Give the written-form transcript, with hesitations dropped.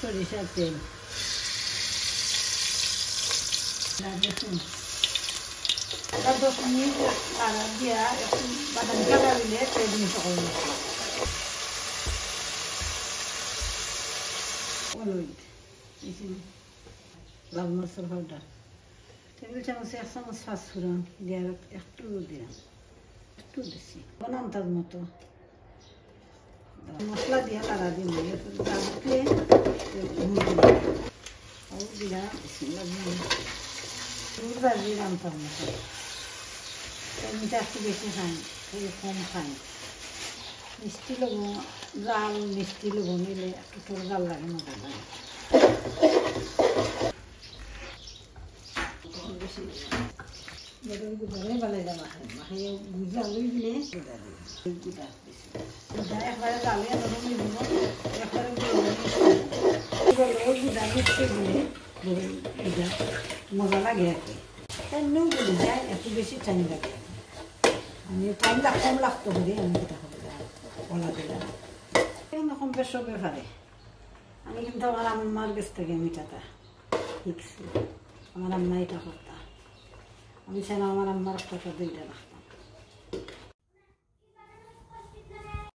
সরিষার তেল দেখুন 10 মিনিট নাড়া দিয়া একটু বাদামি কালার হইলে তেল মিশা করে মশলা হলুদ লাল মরিচের পাউডার টেবিল চামচে 1 চামচ পাঁচফোড়ন দিয়ে একটু দিলাম একটু দিছি আন্দাজ মতো মশলা দিয়ে নাড়া দিন উঠলে দিলাম দুধ ভাজি রান্তার মতো মিঠা একটু বেশি খাই কম খাই মিষ্টি লবণ জাল মিষ্টি লবণ নিলে একটু তোর জাল লাগে মজা লাগে বেশি গুঁড়ালে ভালো যাবা মাখিয়ে গুঁজা লই দিলে গুঁড়া গুঁড়া একবারে জালে নরম দিব একবারে গুঁড়া মিষ্টি দিলে গুঁড়া মজা লাগে আর কি টাইমও গুলি যায় একটু বেশি টাইম লাগে আমি টাইম কম লাগতো বলে আমি এটা হবে বলা দিলাম এরকম বেশ সবে পারে আমি কিন্তু আমার আম্মার কাছ থেকে মিঠাটা শিখছি আমার আম্মা এটা করতাম আমি চাই আমার আম্মার কথা দুইটা রাখতাম